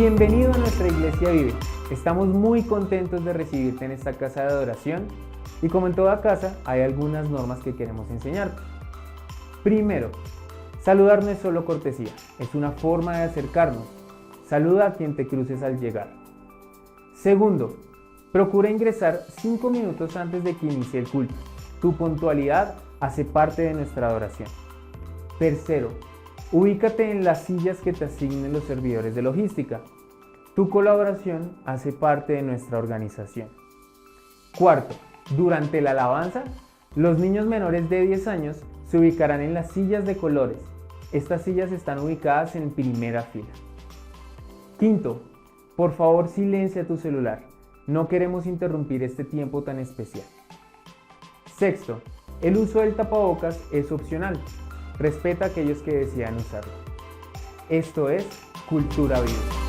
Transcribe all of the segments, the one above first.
Bienvenido a nuestra Iglesia Vive. Estamos muy contentos de recibirte en esta casa de adoración y como en toda casa hay algunas normas que queremos enseñarte. Primero, saludar no es solo cortesía, es una forma de acercarnos. Saluda a quien te cruces al llegar. Segundo, procura ingresar 5 minutos antes de que inicie el culto. Tu puntualidad hace parte de nuestra adoración. Tercero, ubícate en las sillas que te asignen los servidores de logística. Tu colaboración hace parte de nuestra organización. Cuarto, durante la alabanza, los niños menores de 10 años se ubicarán en las sillas de colores. Estas sillas están ubicadas en primera fila. Quinto, por favor silencia tu celular. No queremos interrumpir este tiempo tan especial. Sexto, el uso del tapabocas es opcional. Respeta a aquellos que desean usarlo. Esto es Cultura Viva.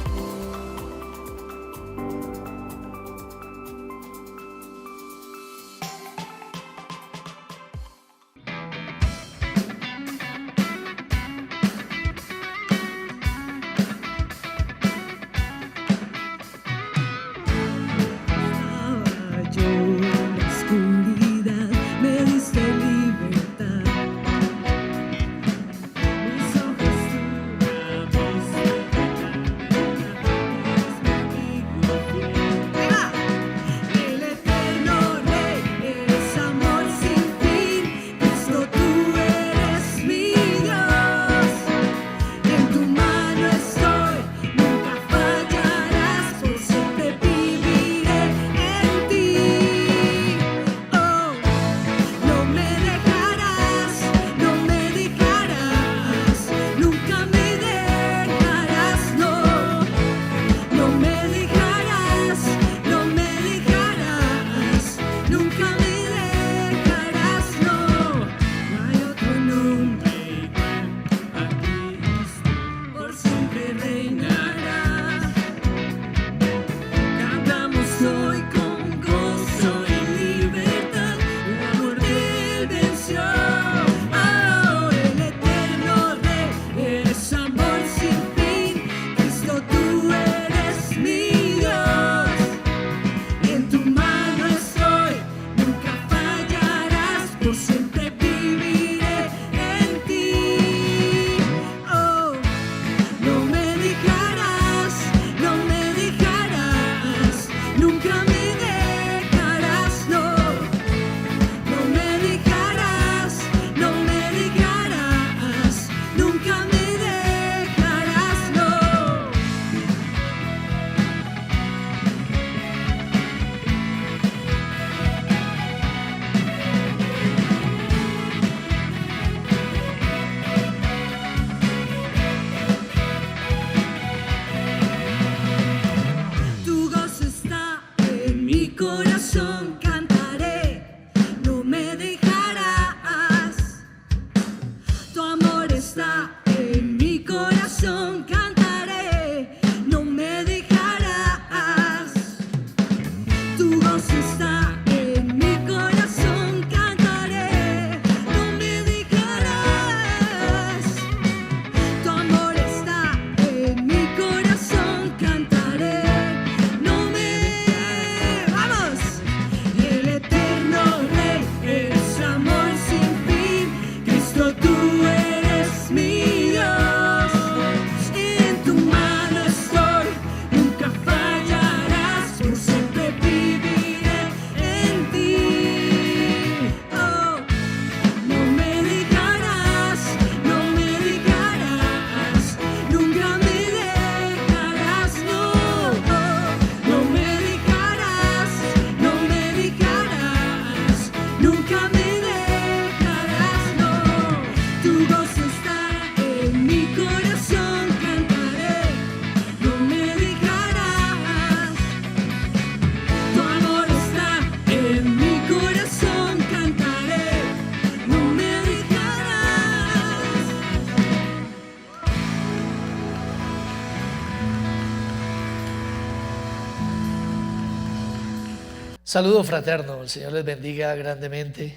Saludo fraterno, el Señor les bendiga grandemente.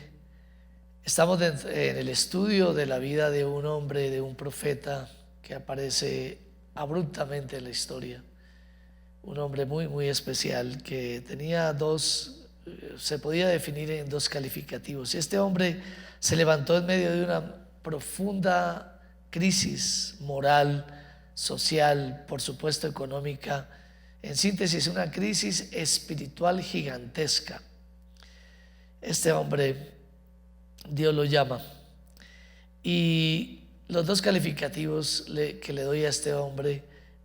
Estamos en el estudio de la vida de un hombre, de un profeta que aparece abruptamente en la historia. un hombre muy, muy especial que tenía se podía definir en dos calificativos. Este hombre se levantó en medio de una profunda crisis moral, social, por supuesto económica, en síntesis una crisis espiritual gigantesca. Este hombre, Dios lo llama, y los dos calificativos que le doy a este hombre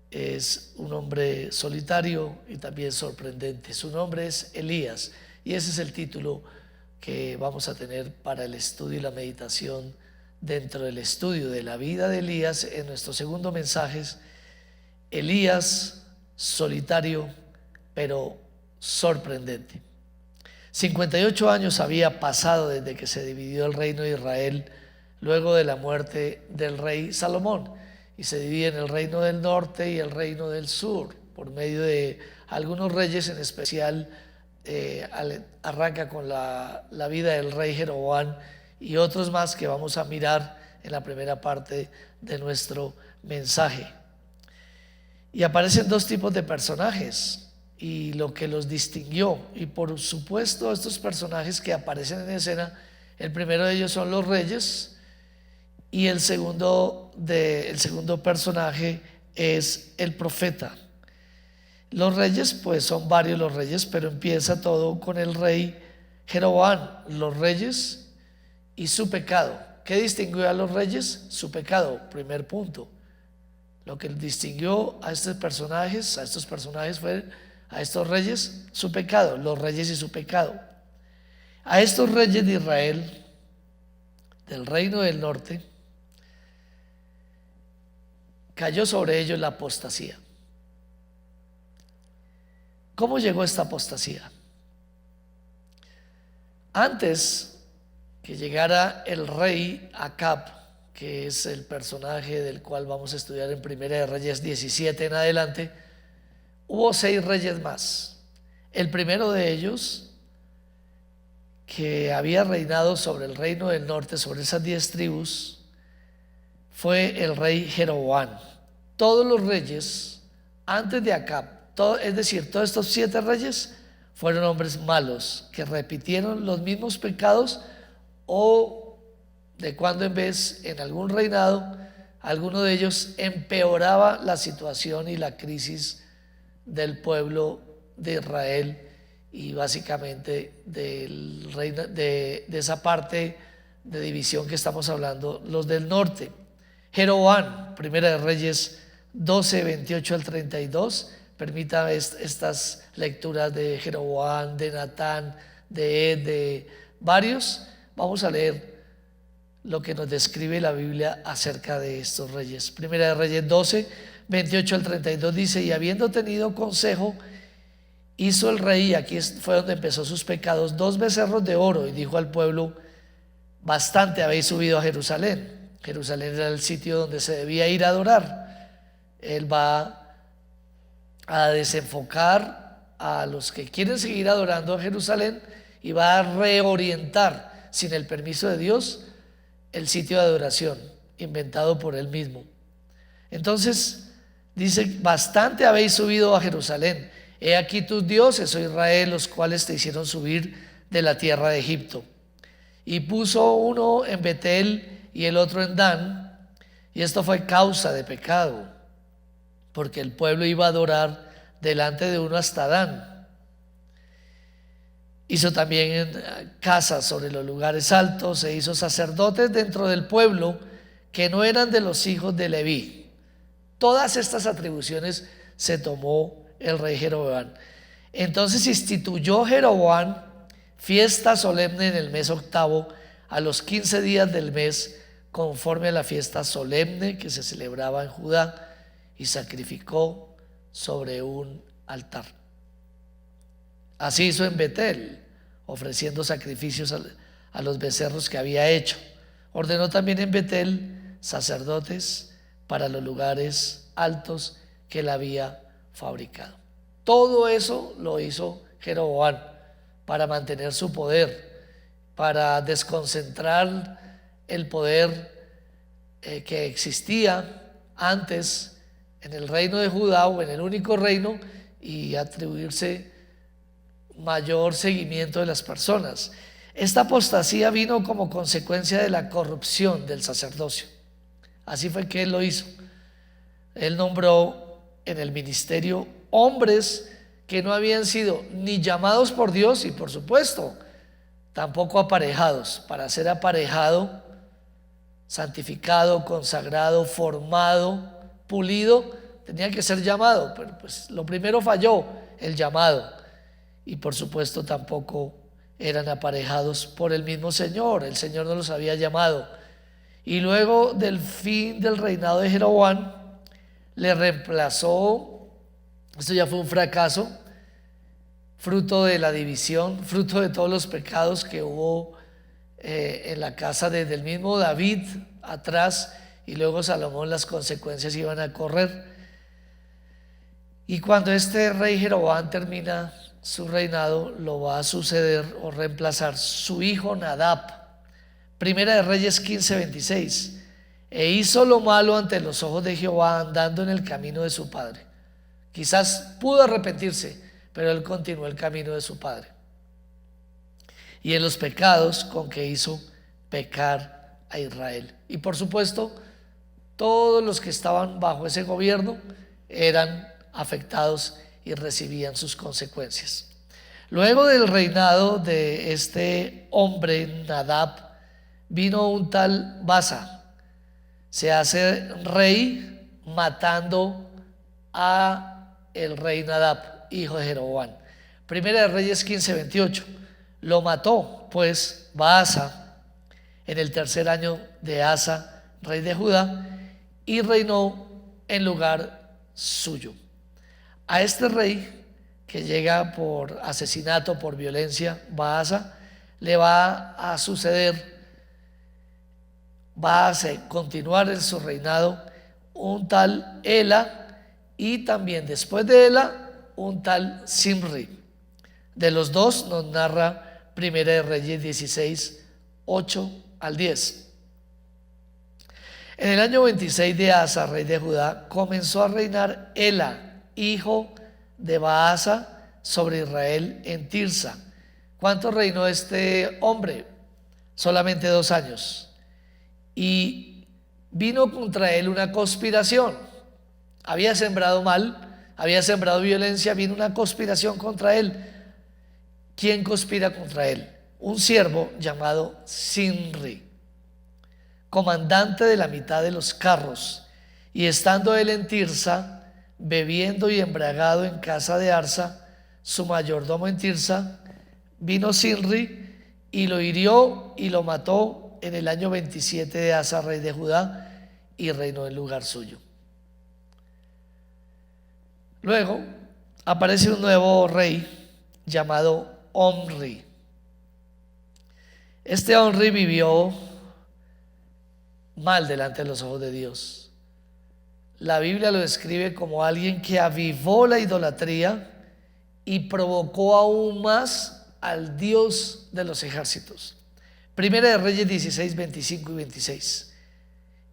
es un hombre solitario y también sorprendente. Su nombre es Elías, y ese es el título que vamos a tener para el estudio y la meditación dentro del estudio de la vida de Elías. En nuestro segundo mensaje, Elías solitario pero sorprendente. 58 años había pasado desde que se dividió el reino de Israel luego de la muerte del rey Salomón, y se divide en el reino del norte y el reino del sur por medio de algunos reyes, en especial arranca con la vida del rey Jeroboam y otros más que vamos a mirar en la primera parte de nuestro mensaje. Y aparecen dos tipos de personajes y lo que los distinguió, y por supuesto estos personajes que aparecen en escena, el primero de ellos son los reyes, y el segundo personaje es el profeta. Los reyes, pues son varios los reyes, pero empieza todo con el rey Jeroboam, los reyes y su pecado. ¿Qué distinguió a los reyes? Su pecado, primer punto. Lo que distinguió a estos personajes fue a estos reyes, su pecado, los reyes y su pecado. A estos reyes de Israel, del reino del norte, cayó sobre ellos la apostasía. ¿Cómo llegó esta apostasía? Antes que llegara el rey Acab, que es el personaje del cual vamos a estudiar en Primera de Reyes 17 en adelante, hubo 6 reyes más. El primero de ellos, que había reinado sobre el reino del norte, sobre esas 10 tribus, fue el rey Jeroboam. Todos los reyes antes de Acab, es decir, todos estos 7 reyes fueron hombres malos que repitieron los mismos pecados, o de cuando en vez en algún reinado alguno de ellos empeoraba la situación y la crisis del pueblo de Israel, y básicamente del reino, de esa parte de división que estamos hablando, los del norte. Jeroboam, Primera de Reyes 12, 28 al 32. Permítame estas lecturas de Jeroboam, de Natán, de varios. Vamos a leer lo que nos describe la Biblia acerca de estos reyes. Primera de Reyes 12, 28 al 32 dice: y habiendo tenido consejo, hizo el rey, y aquí fue donde empezó sus pecados, 2 becerros de oro, y dijo al pueblo: bastante habéis subido a Jerusalén. Jerusalén era el sitio donde se debía ir a adorar. Él va a desenfocar a los que quieren seguir adorando a Jerusalén y va a reorientar, sin el permiso de Dios, el sitio de adoración inventado por él mismo. Entonces dice: bastante habéis subido a Jerusalén. He aquí tus dioses, oh Israel, los cuales te hicieron subir de la tierra de Egipto. Y puso uno en Betel y el otro en Dan, y esto fue causa de pecado, porque el pueblo iba a adorar delante de uno hasta Dan. Hizo también casas sobre los lugares altos, e hizo sacerdotes dentro del pueblo que no eran de los hijos de Leví. Todas estas atribuciones se tomó el rey Jeroboam. Entonces instituyó Jeroboam fiesta solemne en el mes 8, a los 15 días del mes, conforme a la fiesta solemne que se celebraba en Judá, y sacrificó sobre un altar. Así hizo en Betel, ofreciendo sacrificios a los becerros que había hecho. Ordenó también en Betel sacerdotes para los lugares altos que él había fabricado. Todo eso lo hizo Jeroboam para mantener su poder, para desconcentrar el poder que existía antes en el reino de Judá, o en el único reino, y atribuirse mayor seguimiento de las personas. Esta apostasía vino como consecuencia de la corrupción del sacerdocio. Así fue que él lo hizo. Él nombró en el ministerio hombres que no habían sido ni llamados por Dios y, por supuesto, tampoco aparejados. Para ser aparejado, santificado, consagrado, formado, pulido, tenía que ser llamado. Pero pues lo primero falló, el llamado. Y por supuesto tampoco eran aparejados por el mismo Señor. El Señor no los había llamado. Y luego del fin del reinado de Jeroboam, le reemplazó. Esto ya fue un fracaso, fruto de la división, fruto de todos los pecados que hubo en la casa del mismo David atrás, y luego Salomón. Las consecuencias iban a correr. Y cuando este rey Jeroboam termina su reinado, lo va a suceder o reemplazar su hijo Nadab. Primera de Reyes 15:26. E hizo lo malo ante los ojos de Jehová, andando en el camino de su padre. Quizás pudo arrepentirse, pero él continuó el camino de su padre. Y en los pecados con que hizo pecar a Israel. Y por supuesto, todos los que estaban bajo ese gobierno eran afectados y recibían sus consecuencias. Luego del reinado de este hombre Nadab, vino un tal Basa. Se hace rey matando a el rey Nadab, hijo de Jeroboam. Primera de Reyes 15:28. Lo mató pues Baasa en el tercer año de Asa, rey de Judá, y reinó en lugar suyo. A este rey que llega por asesinato, por violencia, Baasa, le va a suceder, va a continuar en su reinado un tal Ela, y también después de Ela un tal Simri. De los dos nos narra Primera de Reyes 16:8-10. En el año 26 de Asa, rey de Judá, comenzó a reinar Ela, hijo de Baasa, sobre Israel en Tirsa. ¿Cuánto reinó este hombre? Solamente 2 años. Y vino contra él una conspiración. Había sembrado mal, había sembrado violencia, vino una conspiración contra él. ¿Quién conspira contra él? Un siervo llamado Simri, comandante de la mitad de los carros. Y estando él en Tirsa, bebiendo y embriagado en casa de Arsa, su mayordomo en Tirsa, vino Simri y lo hirió y lo mató en el año 27 de Asa, rey de Judá, y reinó en lugar suyo. Luego aparece un nuevo rey llamado Omri. Este Omri vivió mal delante de los ojos de Dios. La Biblia lo describe como alguien que avivó la idolatría y provocó aún más al Dios de los ejércitos. Primera de Reyes 16:25-26.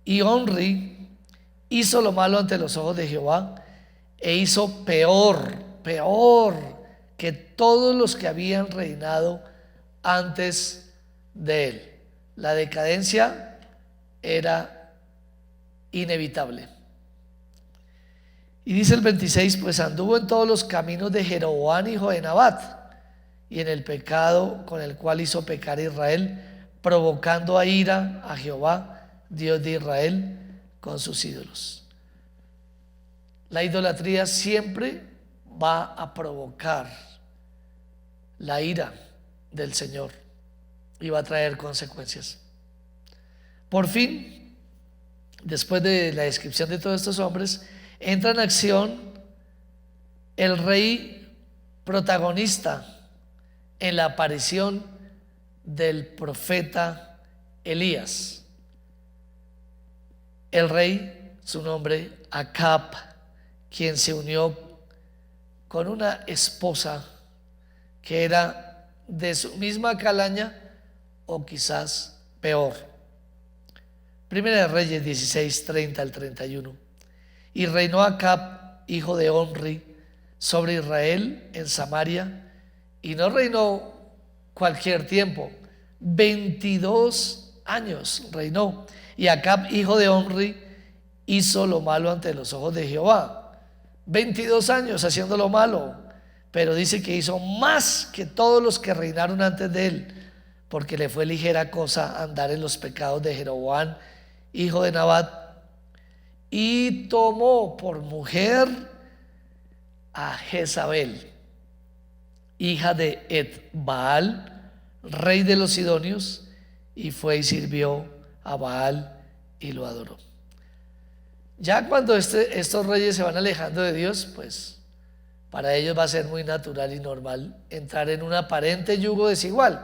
Y Omri hizo lo malo ante los ojos de Jehová, e hizo peor que todos los que habían reinado antes de él. La decadencia era inevitable. Y dice el 26, pues anduvo en todos los caminos de Jeroboam, hijo de Nabat, y en el pecado con el cual hizo pecar a Israel, provocando a ira a Jehová, Dios de Israel, con sus ídolos. La idolatría siempre va a provocar la ira del Señor y va a traer consecuencias. Por fin, después de la descripción de todos estos hombres, entra en acción el rey protagonista en la aparición del profeta Elías. El rey, su nombre Acab, quien se unió con una esposa que era de su misma calaña o quizás peor. Primera de Reyes 16:30-31. Y reinó Acab, hijo de Omri, sobre Israel en Samaria, y no reinó cualquier tiempo, 22 años reinó. Y Acab, hijo de Omri, hizo lo malo ante los ojos de Jehová. 22 años haciendo lo malo, pero dice que hizo más que todos los que reinaron antes de él, porque le fue ligera cosa andar en los pecados de Jeroboam, hijo de Nabat, y tomó por mujer a Jezabel, hija de Etbaal, rey de los sidonios, y fue y sirvió a Baal y lo adoró. Ya cuando estos reyes se van alejando de Dios, pues para ellos va a ser muy natural y normal entrar en un aparente yugo desigual,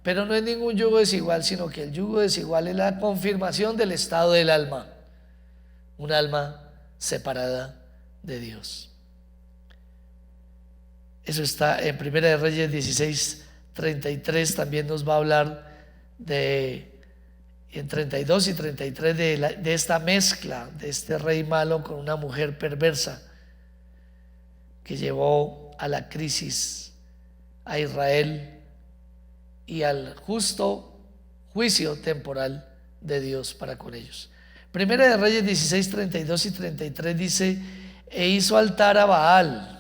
pero no es ningún yugo desigual, sino que el yugo desigual es la confirmación del estado del alma, un alma separada de Dios. Eso está en Primera de Reyes 16:33. También nos va a hablar en 32 y 33 de esta mezcla de este rey malo con una mujer perversa que llevó a la crisis a Israel y al justo juicio temporal de Dios para con ellos. Primera de Reyes 16:32 y 33 dice: e hizo altar a Baal.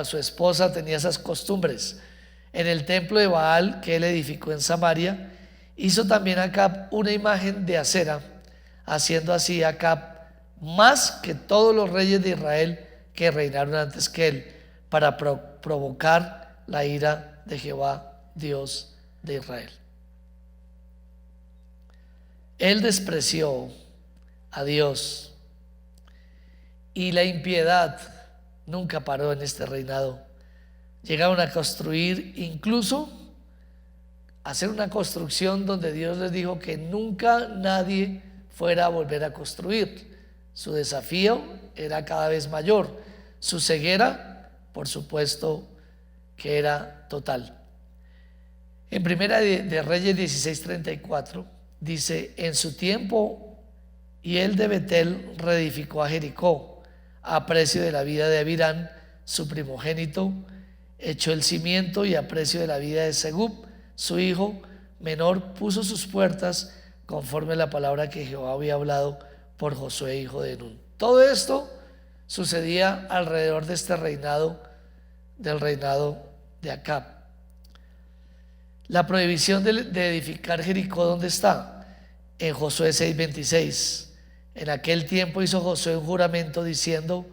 Su esposa tenía esas costumbres. En el templo de Baal que él edificó en Samaria, hizo también Acab una imagen de acera, haciendo así Acab más que todos los reyes de Israel que reinaron antes que él, para provocar la ira de Jehová, Dios de Israel. Él despreció a Dios, y la impiedad nunca paró en este reinado. Llegaron a construir, incluso hacer una construcción donde Dios les dijo que nunca nadie fuera a volver a construir. Su desafío era cada vez mayor. Su ceguera, por supuesto, que era total. En Primera de Reyes 16:34 dice: en su tiempo, y él de Betel reedificó a Jericó a precio de la vida de Abirán, su primogénito, echó el cimiento, y a precio de la vida de Segub, su hijo menor, puso sus puertas conforme a la palabra que Jehová había hablado por Josué, hijo de Nun. Todo esto sucedía alrededor de este reinado, del reinado de Acab. La prohibición de edificar Jericó, ¿dónde está? En Josué 6:26. En aquel tiempo hizo Josué un juramento diciendo: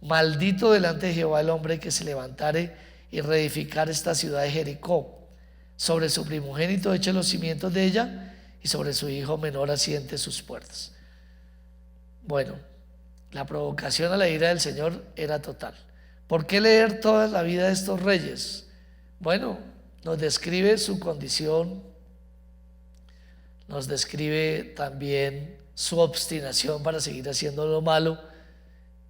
maldito delante de Jehová el hombre que se levantare y reedificar esta ciudad de Jericó. Sobre su primogénito eche los cimientos de ella, y sobre su hijo menor asiente sus puertas. Bueno, la provocación a la ira del Señor era total. ¿Por qué leer toda la vida de estos reyes? Bueno, nos describe su condición, nos describe también su obstinación para seguir haciendo lo malo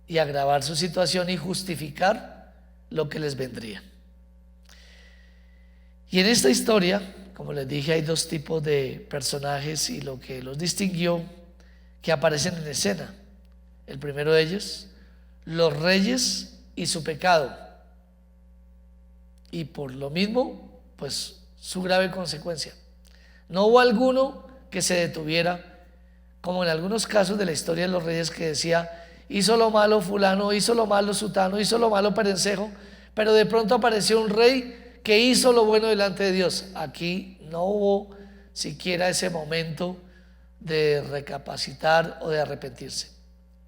y agravar su situación y justificar lo que les vendría. Y en esta historia, como les dije, hay dos tipos de personajes, y lo que los distinguió, que aparecen en escena. El primero de ellos, los reyes y su pecado, y por lo mismo, pues su grave consecuencia. No hubo alguno que se detuviera, como en algunos casos de la historia de los reyes, que decía: hizo lo malo fulano, hizo lo malo sutano, hizo lo malo perencejo, pero de pronto apareció un rey que hizo lo bueno delante de Dios. Aquí no hubo siquiera ese momento de recapacitar o de arrepentirse.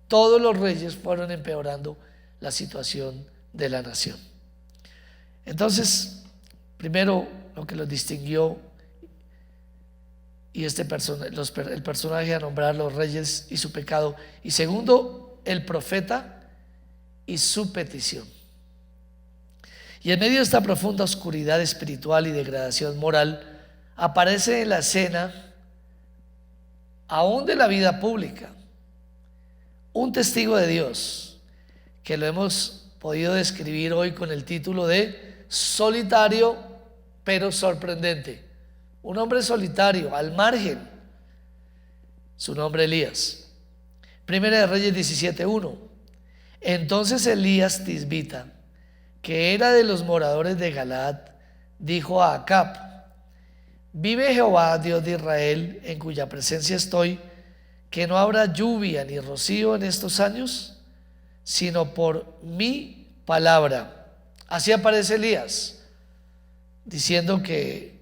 Todos los reyes fueron empeorando la situación de la nación. Entonces, primero, lo que los distinguió, y el personaje a nombrar, los reyes y su pecado. Y segundo, el profeta y su petición. Y en medio de esta profunda oscuridad espiritual y degradación moral, aparece en la escena, aún de la vida pública, un testigo de Dios, que lo hemos podido describir hoy con el título de solitario pero sorprendente. Un hombre solitario, al margen. Su nombre, Elías. Primera de Reyes 17:1. Entonces Elías tisbita que era de los moradores de Galaad, dijo a Acab: vive Jehová, Dios de Israel, en cuya presencia estoy, que no habrá lluvia ni rocío en estos años, sino por mi palabra. Así aparece Elías, diciendo que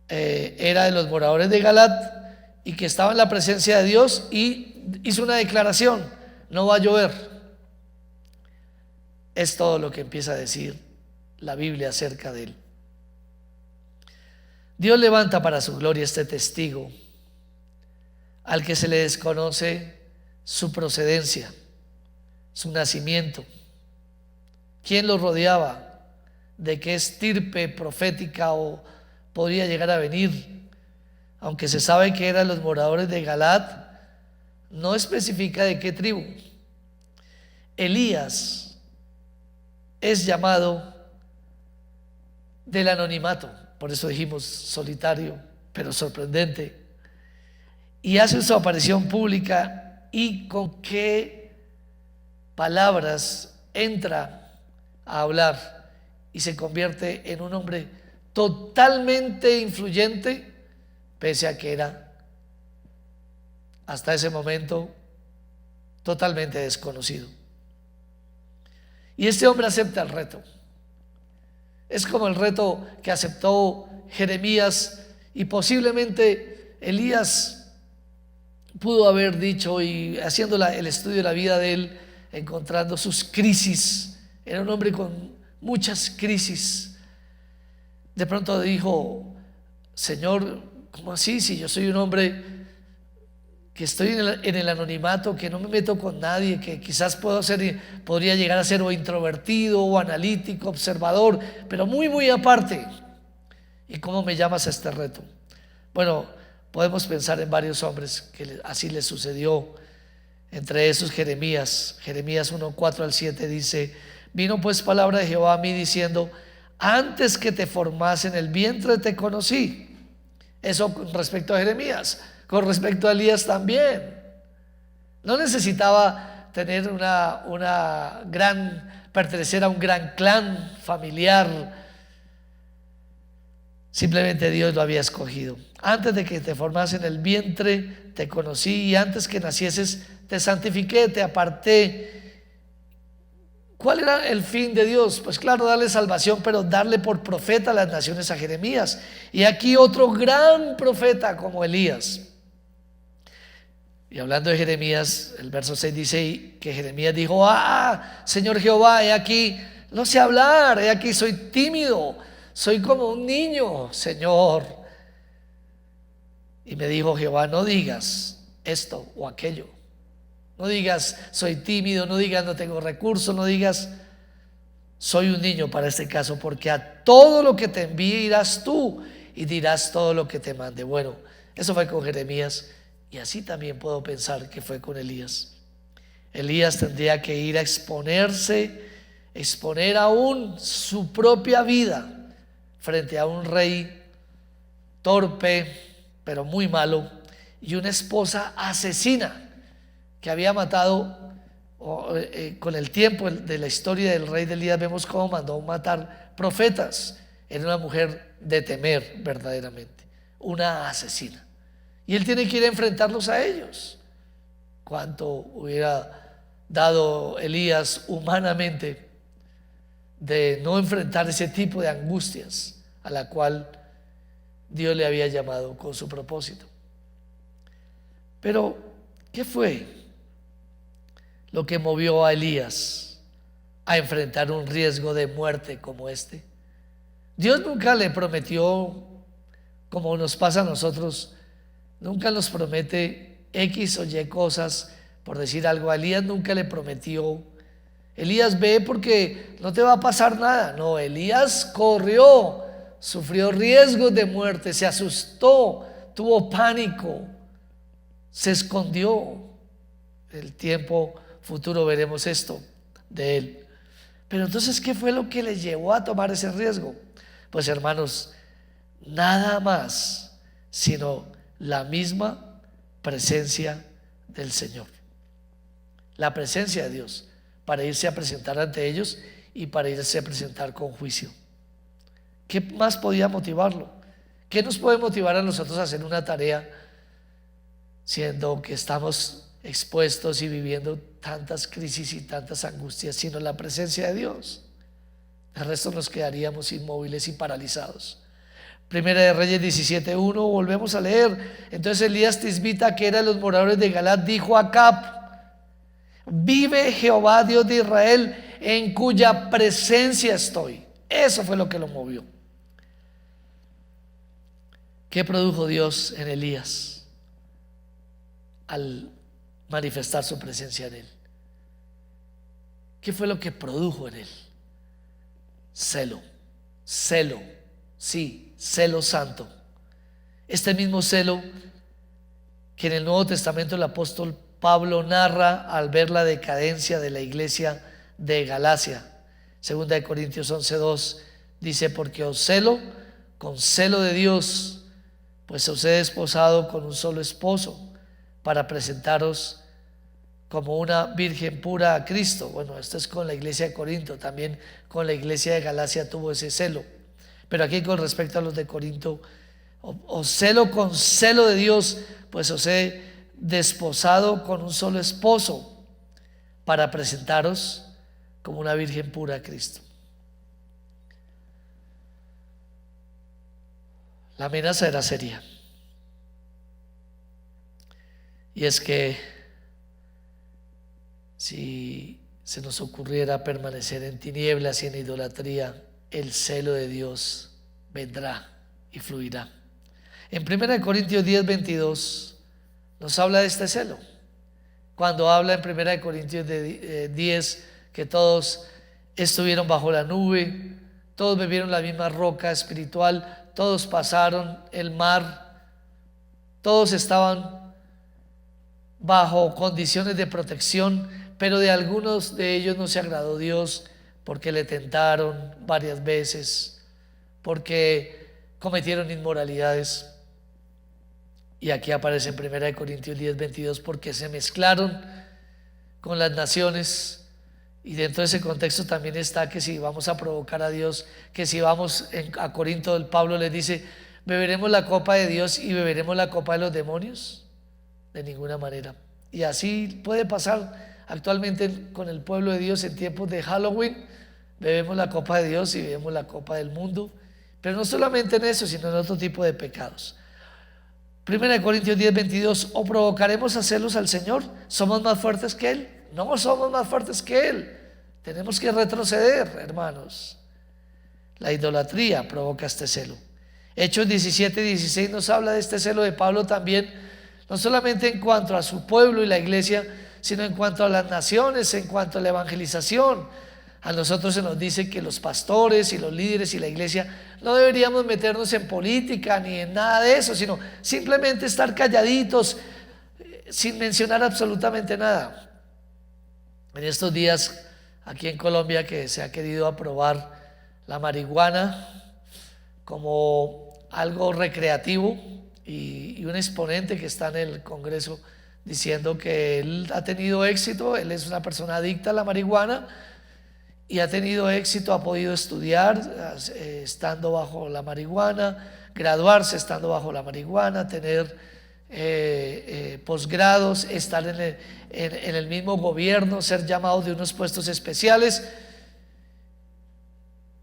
era de los moradores de Galaad y que estaba en la presencia de Dios, y hizo una declaración: no va a llover. Es todo lo que empieza a decir la Biblia acerca de él. Dios levanta para su gloria este testigo, al que se le desconoce su procedencia, su nacimiento, quién lo rodeaba, de qué estirpe profética o podría llegar a venir. Aunque se sabe que eran los moradores de Galaad, no especifica de qué tribu. Elías es llamado del anonimato, por eso dijimos solitario, pero sorprendente, y hace su aparición pública. ¿Y con qué palabras entra a hablar? Y se convierte en un hombre totalmente influyente, pese a que era hasta ese momento totalmente desconocido. Y este hombre acepta el reto. Es como el reto que aceptó Jeremías, y posiblemente Elías pudo haber dicho, y haciendo el estudio de la vida de él, encontrando sus crisis. Era un hombre con muchas crisis. De pronto dijo: Señor, ¿cómo así? Si yo soy un hombre que estoy en el anonimato, que no me meto con nadie, que quizás podría llegar a ser o introvertido o analítico, observador, pero muy, muy aparte. ¿Y cómo me llamas a este reto? Bueno, podemos pensar en varios hombres que así les sucedió. Entre esos Jeremías 1:4-7 dice: vino pues palabra de Jehová a mí diciendo: antes que te formase en el vientre te conocí. Eso con respecto a Jeremías. Con respecto a Elías también. No necesitaba tener pertenecer a un gran clan familiar. Simplemente Dios lo había escogido. Antes de que te formase en el vientre te conocí, y antes que nacieses te santifiqué, te aparté. ¿Cuál era el fin de Dios? Pues claro, darle salvación, pero darle por profeta a las naciones a Jeremías. Y aquí otro gran profeta como Elías. Y hablando de Jeremías, el verso 6 dice que Jeremías dijo: Señor Jehová, he aquí, no sé hablar, he aquí soy tímido, soy como un niño, Señor. Y me dijo Jehová: no digas esto o aquello. No digas soy tímido, no digas no tengo recursos, no digas soy un niño para este caso, porque a todo lo que te envíe irás tú y dirás todo lo que te mande. Bueno, eso fue con Jeremías, y así también puedo pensar que fue con Elías. Elías tendría que ir a exponer aún su propia vida frente a un rey torpe, pero muy malo, y una esposa asesina que había matado. Con el tiempo de la historia del rey de Elías vemos cómo mandó matar profetas. Era una mujer de temer verdaderamente, una asesina, y él tiene que ir a enfrentarlos a ellos. ¿Cuánto hubiera dado Elías humanamente de no enfrentar ese tipo de angustias a la cual Dios le había llamado con su propósito? Pero ¿qué fue lo que movió a Elías a enfrentar un riesgo de muerte como este? Dios nunca le prometió, como nos pasa a nosotros, nunca nos promete X o Y cosas. Por decir algo, a Elías nunca le prometió: Elías, ve porque no te va a pasar nada. No, Elías corrió, sufrió riesgos de muerte, se asustó, tuvo pánico, se escondió. El tiempo futuro veremos esto de él. Pero entonces, ¿qué fue lo que le llevó a tomar ese riesgo? Pues hermanos, nada más sino la misma presencia del Señor, la presencia de Dios, para irse a presentar ante ellos y para irse a presentar con juicio. ¿Qué más podía motivarlo? ¿Qué nos puede motivar a nosotros a hacer una tarea siendo que estamos expuestos y viviendo tantas crisis y tantas angustias, sino la presencia de Dios? El resto nos quedaríamos inmóviles y paralizados. Primera de Reyes 17:1, volvemos a leer. Entonces Elías Tisbita, que era de los moradores de Galat, dijo a Acab: vive Jehová Dios de Israel, en cuya presencia estoy. Eso fue lo que lo movió. ¿Qué produjo Dios en Elías al manifestar su presencia en él? ¿Qué fue lo que produjo en él? Celo, sí, celo santo. Este mismo celo que en el Nuevo Testamento el apóstol Pablo narra al ver la decadencia de la iglesia de Galacia. Segunda de Corintios 11:2 dice: porque os celo con celo de Dios, pues os he desposado con un solo esposo, para presentaros como una virgen pura a Cristo. Bueno, esto es con la iglesia de Corinto, también con la iglesia de Galacia tuvo ese celo, pero aquí con respecto a los de Corinto: os celo con celo de Dios, pues os he desposado con un solo esposo, para presentaros como una virgen pura a Cristo. La amenaza era seria, y es que si se nos ocurriera permanecer en tinieblas y en idolatría, el celo de Dios vendrá y fluirá. En 1 Corintios 10:22 nos habla de este celo, cuando habla en 1 Corintios 10 que todos estuvieron bajo la nube, todos bebieron la misma roca espiritual, todos pasaron el mar, todos estaban bajo condiciones de protección, pero de algunos de ellos no se agradó Dios, porque le tentaron varias veces, porque cometieron inmoralidades. Y aquí aparece en 1 Corintios 10:22, porque se mezclaron con las naciones. Y dentro de ese contexto también está que si vamos a provocar a Dios, que si vamos a Corinto, el Pablo les dice: ¿beberemos la copa de Dios y beberemos la copa de los demonios? De ninguna manera. Y así puede pasar actualmente con el pueblo de Dios en tiempos de Halloween. Bebemos la copa de Dios y bebemos la copa del mundo, pero no solamente en eso, sino en otro tipo de pecados. 1 Corintios 10:22, ¿o provocaremos a celos al Señor? ¿Somos más fuertes que Él? No somos más fuertes que Él. Tenemos que retroceder, hermanos. La idolatría provoca este celo. Hechos 17:16 nos habla de este celo de Pablo también, no solamente en cuanto a su pueblo y la iglesia, sino en cuanto a las naciones, en cuanto a la evangelización. A nosotros se nos dice que los pastores y los líderes y la iglesia no deberíamos meternos en política ni en nada de eso, sino simplemente estar calladitos, sin mencionar absolutamente nada. En estos días, aquí en Colombia, que se ha querido aprobar la marihuana como algo recreativo, y un exponente que está en el Congreso diciendo que él ha tenido éxito, él es una persona adicta a la marihuana y ha tenido éxito, ha podido estudiar estando bajo la marihuana, graduarse estando bajo la marihuana, tener posgrados, estar en el mismo gobierno, ser llamado de unos puestos especiales,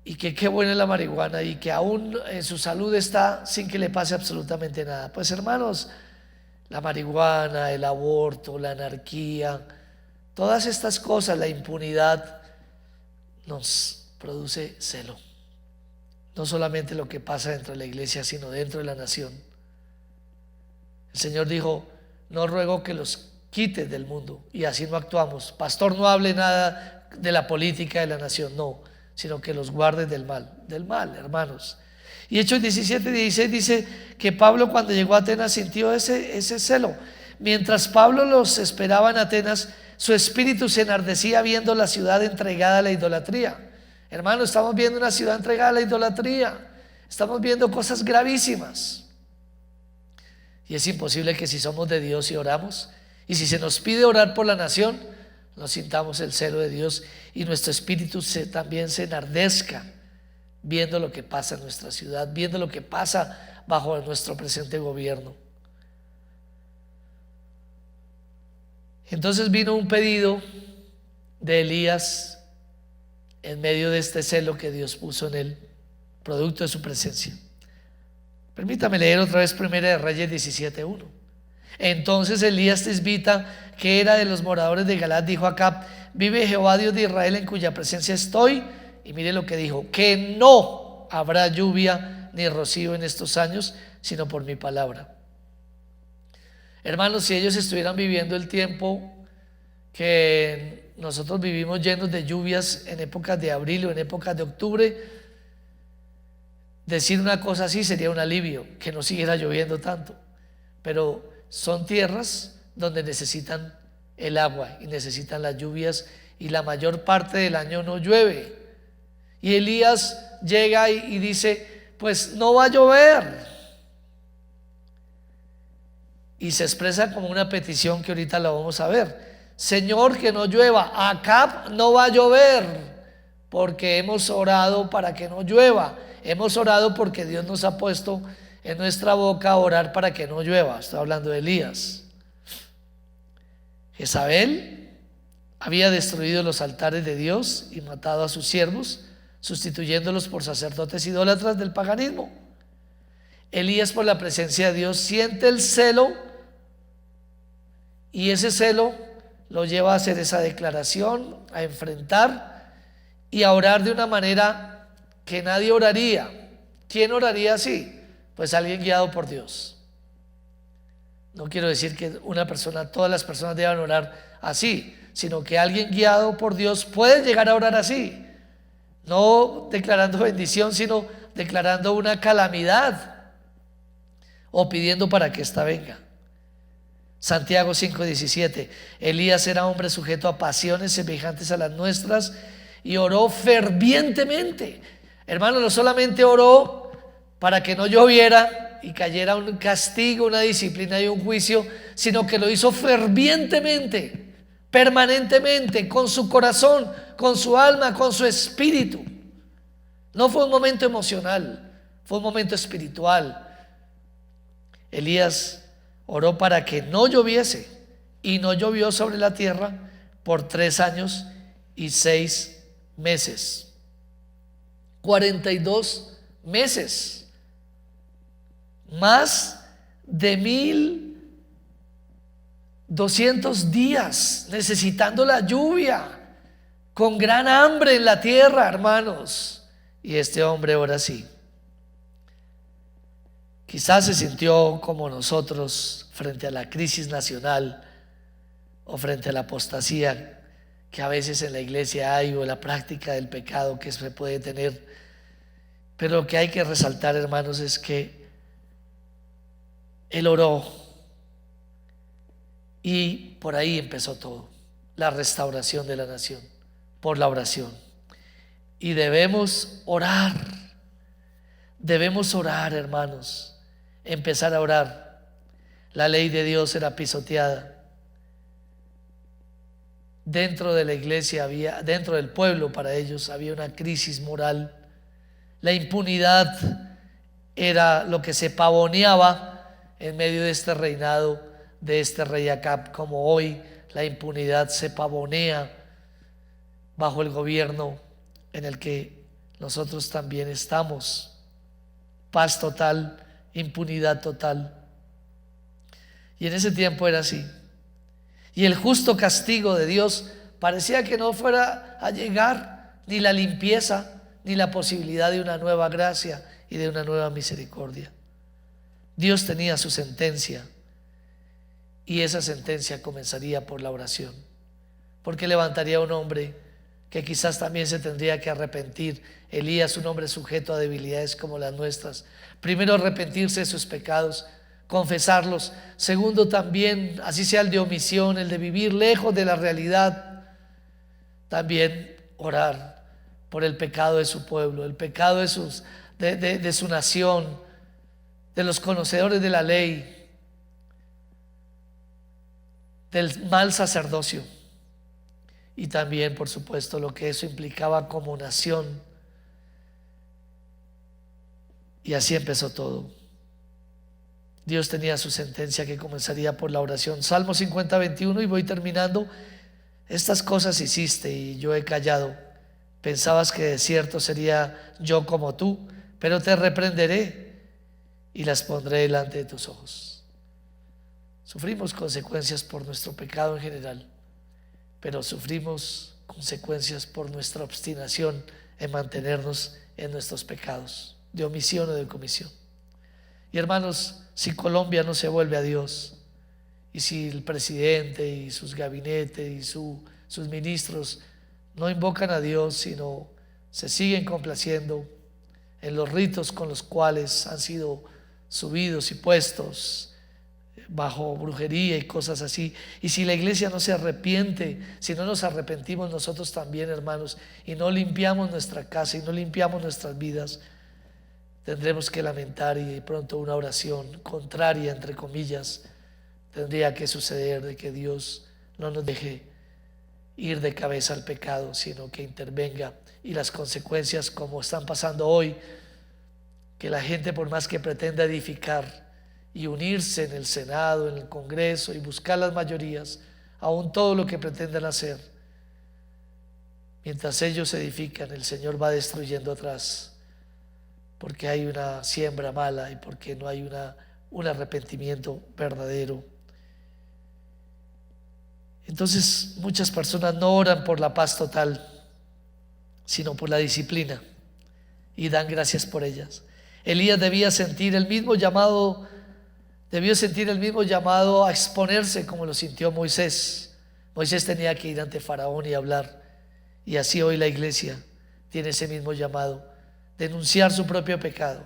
y que qué buena es la marihuana, y que aún en su salud está sin que le pase absolutamente nada. Pues hermanos, la marihuana, el aborto, la anarquía, todas estas cosas, la impunidad, nos produce celo. No solamente lo que pasa dentro de la iglesia, sino dentro de la nación. El Señor dijo: no ruego que los quites del mundo, y así no actuamos. Pastor, no hable nada de la política de la nación, no, sino que los guardes del mal, hermanos. Y Hechos 17:16 dice que Pablo, cuando llegó a Atenas, sintió ese celo. Mientras Pablo los esperaba en Atenas, su espíritu se enardecía viendo la ciudad entregada a la idolatría. Hermanos, estamos viendo una ciudad entregada a la idolatría. Estamos viendo cosas gravísimas. Y es imposible que, si somos de Dios y oramos, y si se nos pide orar por la nación, nos sintamos el celo de Dios y nuestro espíritu también se enardezca viendo lo que pasa en nuestra ciudad, viendo lo que pasa bajo nuestro presente gobierno. Entonces vino un pedido de Elías en medio de este celo que Dios puso en él, producto de su presencia. Permítame leer otra vez Primera de Reyes 17:1. Entonces Elías Tisbita, que era de los moradores de Galaad, dijo a Acab: vive Jehová Dios de Israel, en cuya presencia estoy. Y mire lo que dijo: que no habrá lluvia ni rocío en estos años, sino por mi palabra. Hermanos, si ellos estuvieran viviendo el tiempo que nosotros vivimos, llenos de lluvias en épocas de abril o en épocas de octubre, decir una cosa así sería un alivio, que no siguiera lloviendo tanto. Pero son tierras donde necesitan el agua y necesitan las lluvias, y la mayor parte del año no llueve. Y Elías llega y dice: pues no va a llover. Y se expresa como una petición que ahorita la vamos a ver: Señor, que no llueva. Acab, no va a llover, porque hemos orado para que no llueva. Hemos orado porque Dios nos ha puesto en nuestra boca orar para que no llueva. Estoy hablando de Elías. Jezabel había destruido los altares de Dios y matado a sus siervos, sustituyéndolos por sacerdotes idólatras del paganismo. Elías, por la presencia de Dios, siente el celo, y ese celo lo lleva a hacer esa declaración, a enfrentar y a orar de una manera que nadie oraría. ¿Quién oraría así? Pues alguien guiado por Dios. No quiero decir que todas las personas deban orar así, sino que alguien guiado por Dios puede llegar a orar así, no declarando bendición, sino declarando una calamidad o pidiendo para que ésta venga. Santiago 5:17: Elías era hombre sujeto a pasiones semejantes a las nuestras y oró fervientemente. Hermano, no solamente oró para que no lloviera y cayera un castigo, una disciplina y un juicio, sino que lo hizo fervientemente, permanentemente, con su corazón, con su alma, con su espíritu. No fue un momento emocional, fue un momento espiritual. Elías oró para que no lloviese, y no llovió sobre la tierra por 3 años y 6 meses. 42 meses, más de 1200 días necesitando la lluvia, con gran hambre en la tierra, hermanos. Y este hombre ora así. Quizás se sintió como nosotros frente a la crisis nacional o frente a la apostasía que a veces en la iglesia hay, o la práctica del pecado que se puede tener. Pero lo que hay que resaltar, hermanos, es que él oró, y por ahí empezó todo, la restauración de la nación, por la oración. Y debemos orar, hermanos, empezar a orar. La ley de Dios era pisoteada. Dentro de la iglesia dentro del pueblo, para ellos había una crisis moral. La impunidad era lo que se pavoneaba en medio de este reinado de este rey Acab, como hoy la impunidad se pavonea bajo el gobierno en el que nosotros también estamos. Paz total, impunidad total. Y en ese tiempo era así. Y el justo castigo de Dios parecía que no fuera a llegar, ni la limpieza, ni la posibilidad de una nueva gracia y de una nueva misericordia. Dios tenía su sentencia, y esa sentencia comenzaría por la oración, porque levantaría un hombre que quizás también se tendría que arrepentir. Elías, un hombre sujeto a debilidades como las nuestras. Primero, arrepentirse de sus pecados, confesarlos. Segundo, también, así sea el de omisión, el de vivir lejos de la realidad, también orar por el pecado de su pueblo, el pecado de su nación, de los conocedores de la ley, del mal sacerdocio. y también, por supuesto, lo que eso implicaba como nación. Y así empezó todo. Dios tenía su sentencia que comenzaría por la oración. Salmo 50, 21, y voy terminando. Estas cosas hiciste y yo he callado. Pensabas que de cierto sería yo como tú, pero te reprenderé y las pondré delante de tus ojos. Sufrimos consecuencias por nuestro pecado en general, pero sufrimos consecuencias por nuestra obstinación en mantenernos en nuestros pecados, de omisión o de comisión. Y hermanos, si Colombia no se vuelve a Dios, y si el presidente y sus gabinetes y sus ministros no invocan a Dios, sino se siguen complaciendo en los ritos con los cuales han sido subidos y puestos bajo brujería y cosas así, y si la iglesia no se arrepiente, si no nos arrepentimos nosotros también, hermanos, y no limpiamos nuestra casa y no limpiamos nuestras vidas, tendremos que lamentar, y de pronto una oración contraria, entre comillas, tendría que suceder, de que Dios no nos deje ir de cabeza al pecado, sino que intervenga, y las consecuencias como están pasando hoy, que la gente, por más que pretenda edificar y unirse en el Senado, en el Congreso y buscar las mayorías, aún todo lo que pretendan hacer, mientras ellos edifican, el Señor va destruyendo atrás, porque hay una siembra mala y porque no hay un arrepentimiento verdadero. Entonces muchas personas no oran por la paz total, sino por la disciplina, y dan gracias por ellas. Elías debió sentir el mismo llamado a exponerse como lo sintió Moisés. Moisés tenía que ir ante Faraón y hablar, y así hoy la iglesia tiene ese mismo llamado: denunciar su propio pecado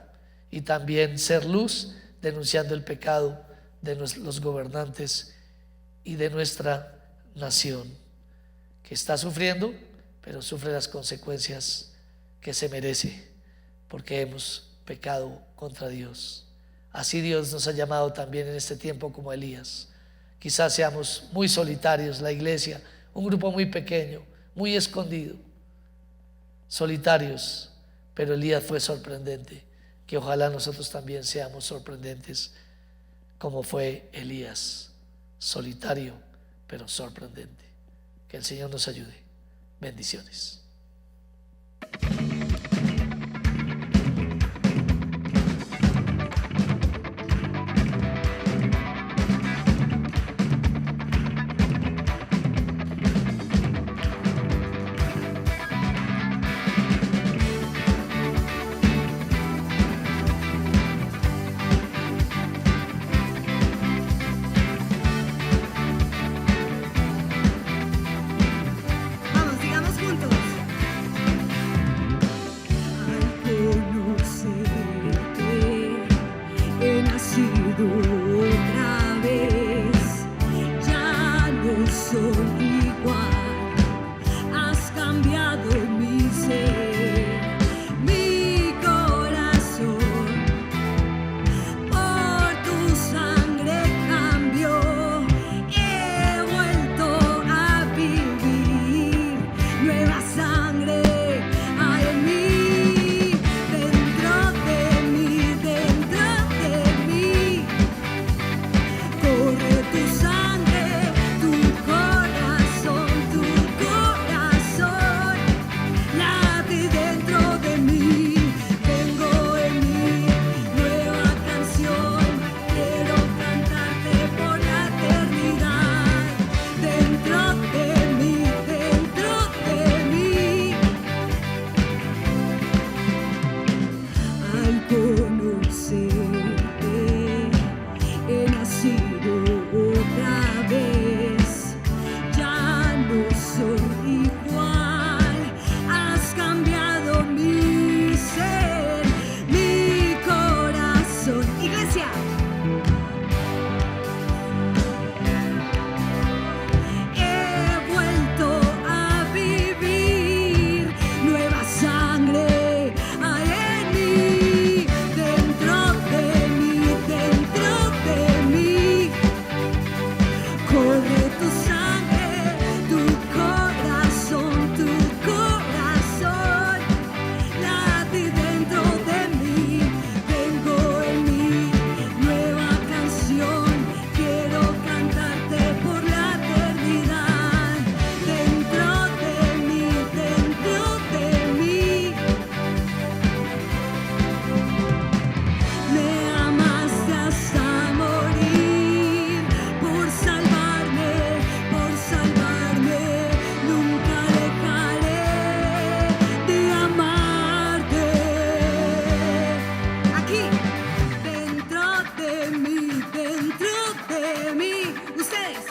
y también ser luz, denunciando el pecado de los gobernantes y de nuestra nación, que está sufriendo, pero sufre las consecuencias que se merece porque hemos pecado contra Dios. Así Dios nos ha llamado también en este tiempo como Elías. Quizás seamos muy solitarios, la iglesia, un grupo muy pequeño, muy escondido, solitarios, pero Elías fue sorprendente. Que ojalá nosotros también seamos sorprendentes como fue Elías, solitario pero sorprendente. Que el Señor nos ayude. Bendiciones. Vamos, digamos juntos. Al conocerte, he nacido otra vez. Ya no soy igual, has cambiado mi ser, mi corazón. Por tu sangre cambió, he vuelto a vivir. Nueva sangre hay en mí, dentro de mí, dentro de mí. de mí. Ustedes.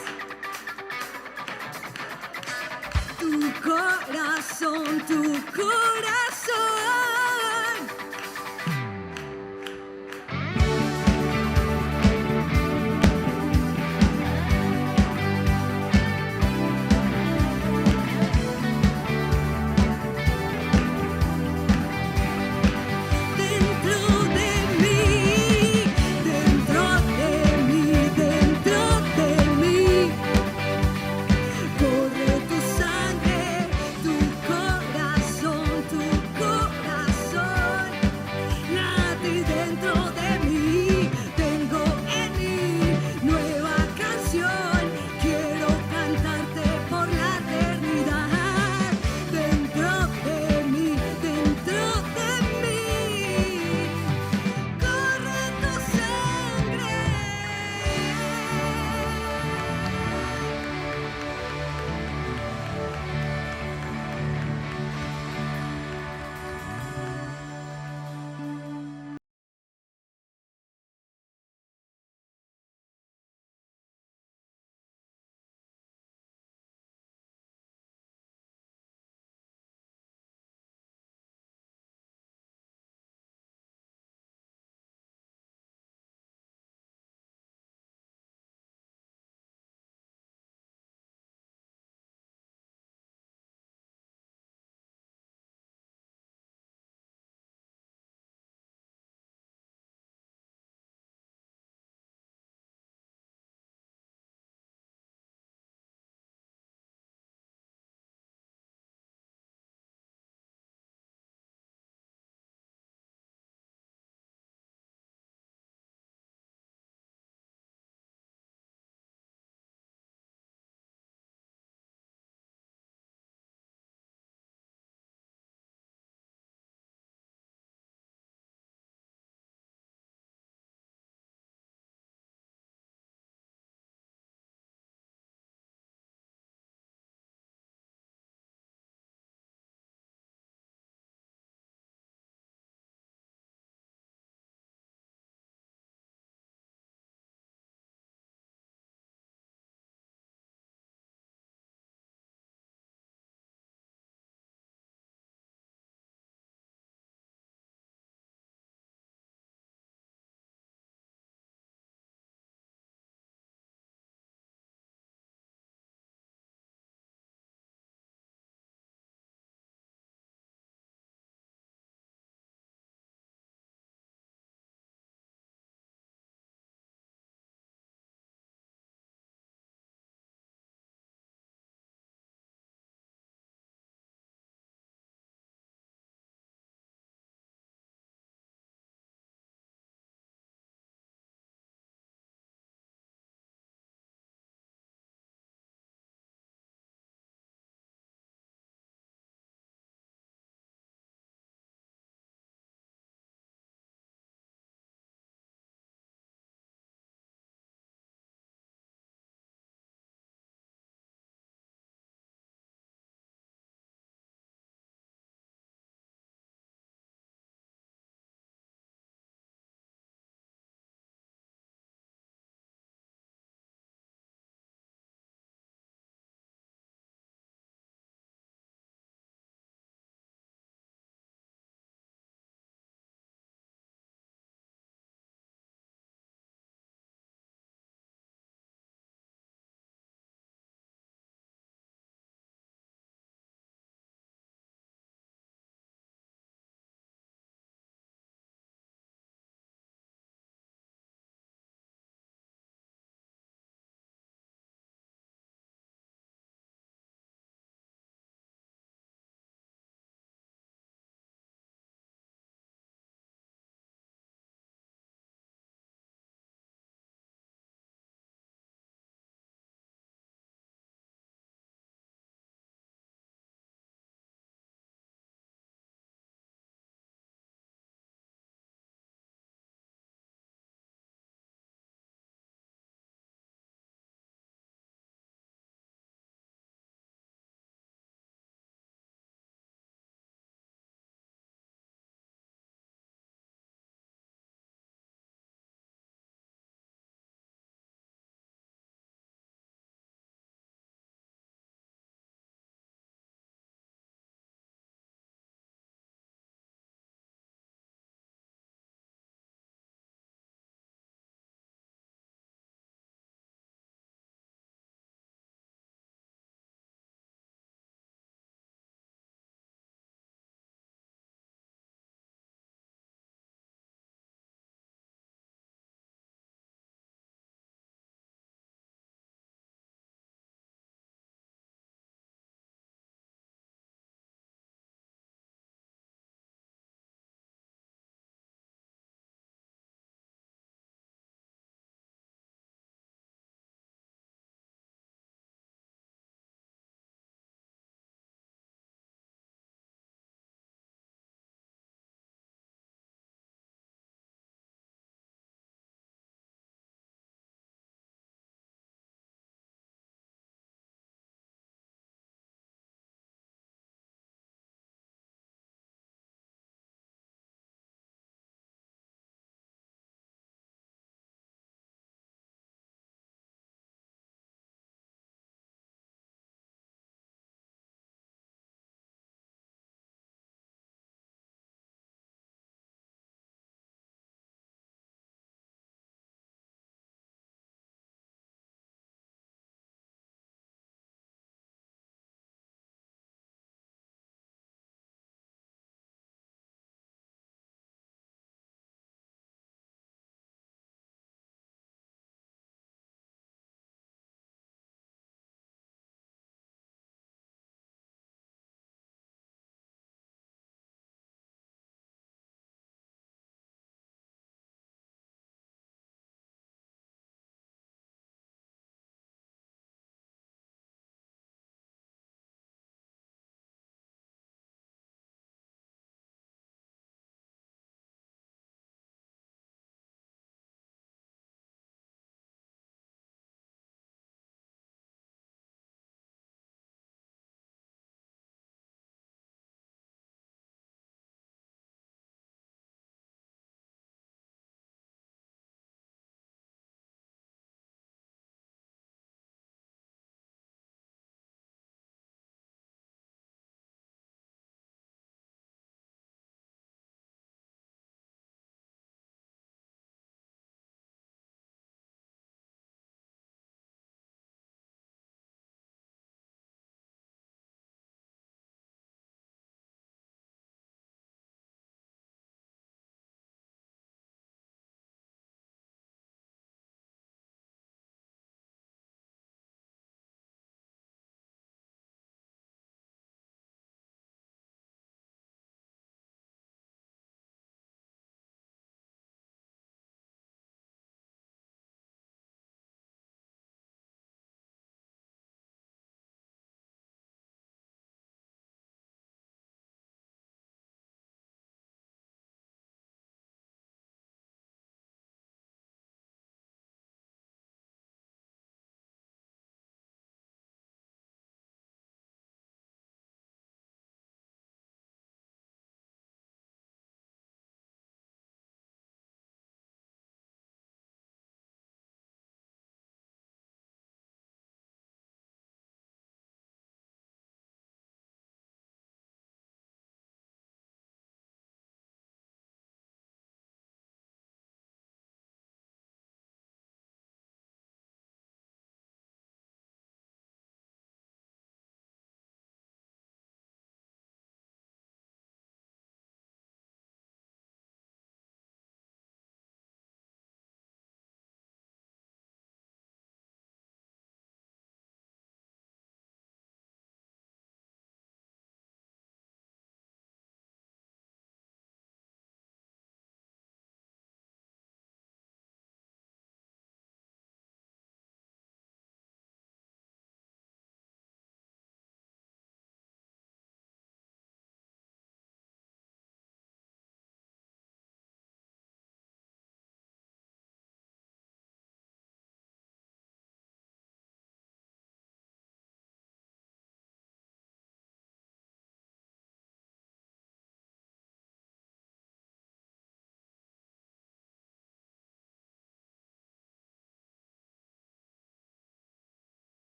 Tu corazón, tu corazón.